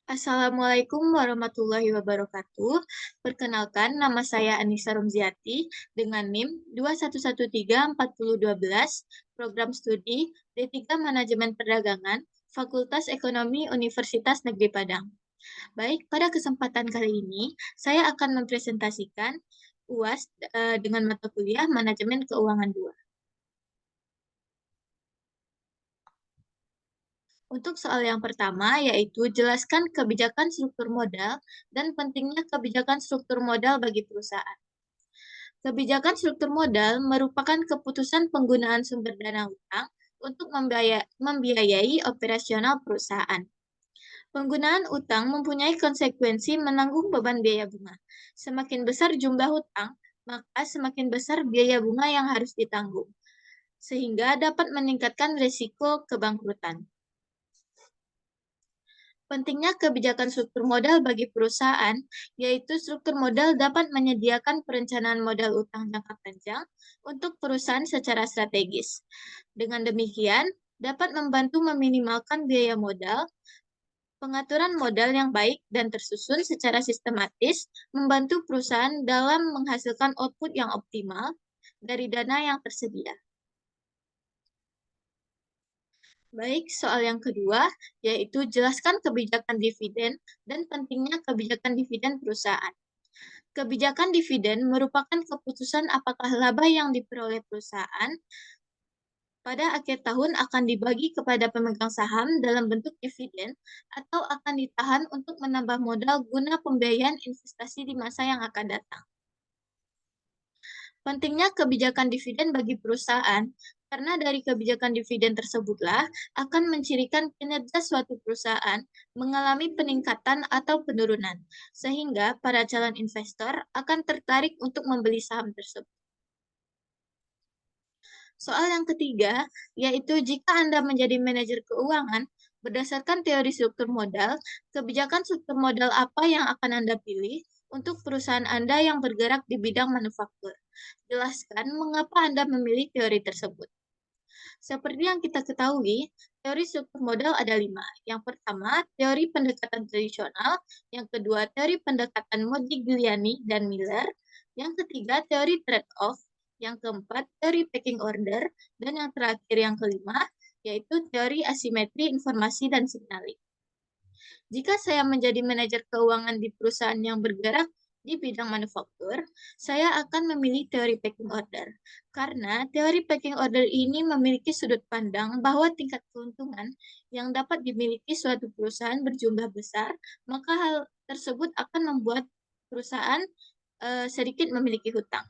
Assalamualaikum warahmatullahi wabarakatuh. Perkenalkan, nama saya Anissa Romziati dengan NIM 2113412, program studi D3 Manajemen Perdagangan, Fakultas Ekonomi Universitas Negeri Padang. Baik, pada kesempatan kali ini saya akan mempresentasikan UAS dengan mata kuliah Manajemen Keuangan 2. Untuk soal yang pertama, yaitu jelaskan kebijakan struktur modal dan pentingnya kebijakan struktur modal bagi perusahaan. Kebijakan struktur modal merupakan keputusan penggunaan sumber dana utang untuk membiayai operasional perusahaan. Penggunaan utang mempunyai konsekuensi menanggung beban biaya bunga. Semakin besar jumlah utang, maka semakin besar biaya bunga yang harus ditanggung, sehingga dapat meningkatkan risiko kebangkrutan. Pentingnya kebijakan struktur modal bagi perusahaan, yaitu struktur modal dapat menyediakan perencanaan modal utang jangka panjang untuk perusahaan secara strategis. Dengan demikian, dapat membantu meminimalkan biaya modal. Pengaturan modal yang baik dan tersusun secara sistematis membantu perusahaan dalam menghasilkan output yang optimal dari dana yang tersedia. Baik, soal yang kedua, yaitu jelaskan kebijakan dividen dan pentingnya kebijakan dividen perusahaan. Kebijakan dividen merupakan keputusan apakah laba yang diperoleh perusahaan pada akhir tahun akan dibagi kepada pemegang saham dalam bentuk dividen atau akan ditahan untuk menambah modal guna pembiayaan investasi di masa yang akan datang. Pentingnya kebijakan dividen bagi perusahaan, karena dari kebijakan dividen tersebutlah akan mencirikan kinerja suatu perusahaan mengalami peningkatan atau penurunan, sehingga para calon investor akan tertarik untuk membeli saham tersebut. Soal yang ketiga, yaitu jika Anda menjadi manajer keuangan, berdasarkan teori struktur modal, kebijakan struktur modal apa yang akan Anda pilih untuk perusahaan Anda yang bergerak di bidang manufaktur? Jelaskan mengapa Anda memilih teori tersebut. Seperti yang kita ketahui, teori struktur modal ada 5. Yang pertama, teori pendekatan tradisional. Yang kedua, teori pendekatan Modigliani dan Miller. Yang ketiga, teori trade-off. Yang keempat, teori pecking order. Dan yang terakhir, yang kelima, yaitu teori asimetri informasi dan signaling. Jika saya menjadi manajer keuangan di perusahaan yang bergerak di bidang manufaktur, saya akan memilih teori pecking order. Karena teori pecking order ini memiliki sudut pandang bahwa tingkat keuntungan yang dapat dimiliki suatu perusahaan berjumlah besar, maka hal tersebut akan membuat perusahaan sedikit memiliki hutang.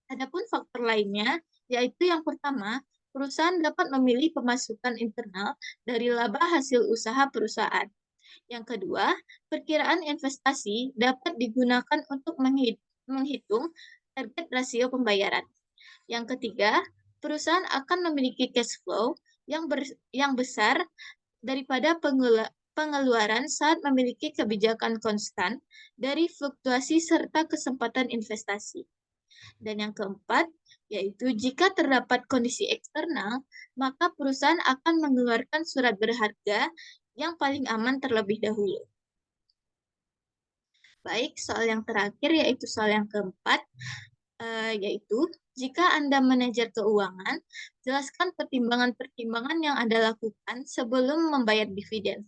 Adapun faktor lainnya, yaitu yang pertama, perusahaan dapat memilih pemasukan internal dari laba hasil usaha perusahaan. Yang kedua, perkiraan investasi dapat digunakan untuk menghitung target rasio pembayaran. Yang ketiga, perusahaan akan memiliki cash flow yang besar daripada pengeluaran saat memiliki kebijakan konstan dari fluktuasi serta kesempatan investasi. Dan yang keempat, yaitu jika terdapat kondisi eksternal, maka perusahaan akan mengeluarkan surat berharga yang paling aman terlebih dahulu. Baik, soal yang terakhir yaitu soal yang keempat, yaitu jika Anda manajer keuangan, jelaskan pertimbangan-pertimbangan yang Anda lakukan sebelum membayar dividen.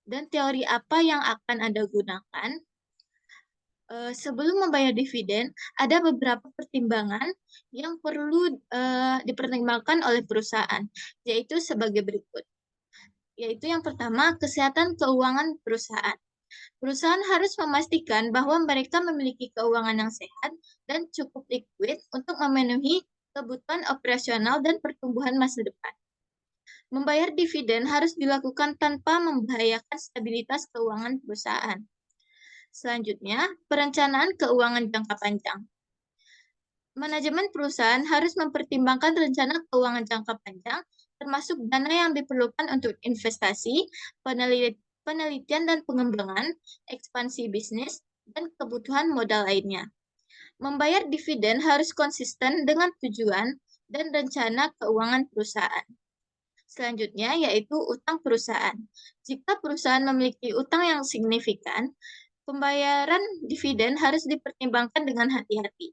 Dan teori apa yang akan Anda gunakan? Sebelum membayar dividen, ada beberapa pertimbangan yang perlu dipertimbangkan oleh perusahaan, yaitu sebagai berikut. Yaitu yang pertama, kesehatan keuangan perusahaan. Perusahaan harus memastikan bahwa mereka memiliki keuangan yang sehat dan cukup likuid untuk memenuhi kebutuhan operasional dan pertumbuhan masa depan. Membayar dividen harus dilakukan tanpa membahayakan stabilitas keuangan perusahaan. Selanjutnya, perencanaan keuangan jangka panjang. Manajemen perusahaan harus mempertimbangkan rencana keuangan jangka panjang, termasuk dana yang diperlukan untuk investasi, penelitian dan pengembangan, ekspansi bisnis, dan kebutuhan modal lainnya. Membayar dividen harus konsisten dengan tujuan dan rencana keuangan perusahaan. Selanjutnya yaitu utang perusahaan. Jika perusahaan memiliki utang yang signifikan, pembayaran dividen harus dipertimbangkan dengan hati-hati.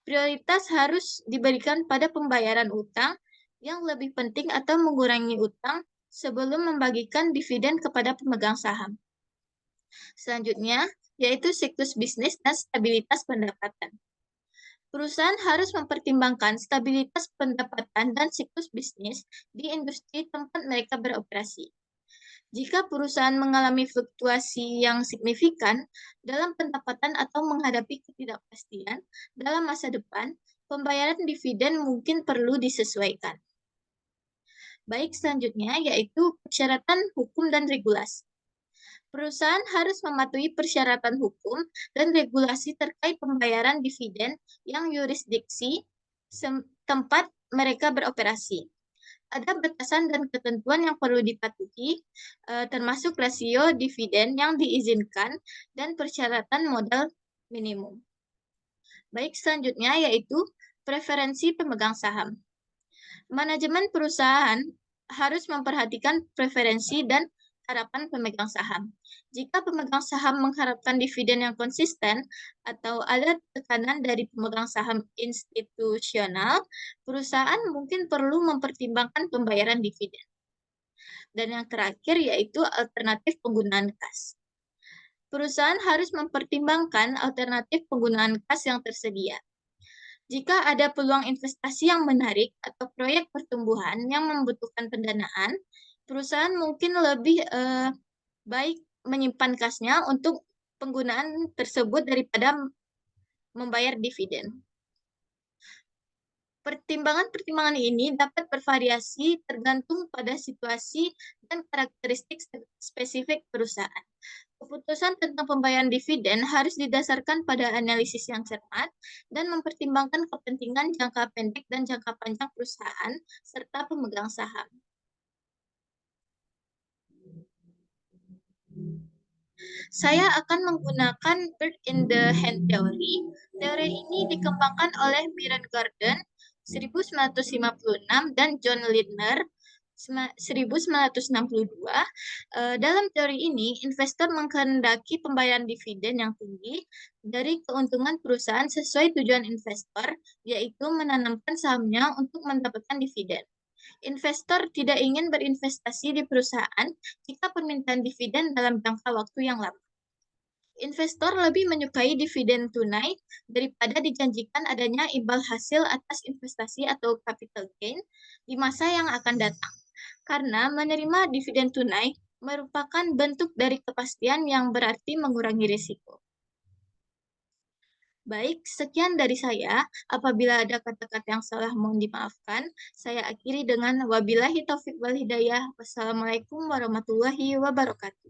Prioritas harus diberikan pada pembayaran utang yang lebih penting atau mengurangi utang sebelum membagikan dividen kepada pemegang saham. Selanjutnya, yaitu siklus bisnis dan stabilitas pendapatan. Perusahaan harus mempertimbangkan stabilitas pendapatan dan siklus bisnis di industri tempat mereka beroperasi. Jika perusahaan mengalami fluktuasi yang signifikan dalam pendapatan atau menghadapi ketidakpastian dalam masa depan, pembayaran dividen mungkin perlu disesuaikan. Baik, selanjutnya yaitu persyaratan hukum dan regulasi. Perusahaan harus mematuhi persyaratan hukum dan regulasi terkait pembayaran dividen yang yurisdiksi tempat mereka beroperasi. Ada batasan dan ketentuan yang perlu dipatuhi, termasuk rasio dividen yang diizinkan dan persyaratan modal minimum. Baik, selanjutnya yaitu preferensi pemegang saham. Manajemen perusahaan harus memperhatikan preferensi dan harapan pemegang saham. Jika pemegang saham mengharapkan dividen yang konsisten atau ada tekanan dari pemegang saham institusional, perusahaan mungkin perlu mempertimbangkan pembayaran dividen. Dan yang terakhir yaitu alternatif penggunaan kas. Perusahaan harus mempertimbangkan alternatif penggunaan kas yang tersedia. Jika ada peluang investasi yang menarik atau proyek pertumbuhan yang membutuhkan pendanaan, perusahaan mungkin lebih baik menyimpan kasnya untuk penggunaan tersebut daripada membayar dividen. Pertimbangan-pertimbangan ini dapat bervariasi tergantung pada situasi dan karakteristik spesifik perusahaan. Keputusan tentang pembayaran dividen harus didasarkan pada analisis yang cermat dan mempertimbangkan kepentingan jangka pendek dan jangka panjang perusahaan serta pemegang saham. Saya akan menggunakan bird in the hand theory. Teori ini dikembangkan oleh Myron Gordon 1956 dan John Lindner 1962. Dalam teori ini, investor mengkehendaki pembayaran dividen yang tinggi dari keuntungan perusahaan sesuai tujuan investor, yaitu menanamkan sahamnya untuk mendapatkan dividen. Investor tidak ingin berinvestasi di perusahaan jika permintaan dividen dalam jangka waktu yang lama. Investor lebih menyukai dividen tunai daripada dijanjikan adanya imbal hasil atas investasi atau capital gain di masa yang akan datang. Karena menerima dividen tunai merupakan bentuk dari kepastian yang berarti mengurangi risiko. Baik, sekian dari saya. Apabila ada kata-kata yang salah mohon dimaafkan. Saya akhiri dengan wabillahi taufik wal hidayah. Wassalamualaikum warahmatullahi wabarakatuh.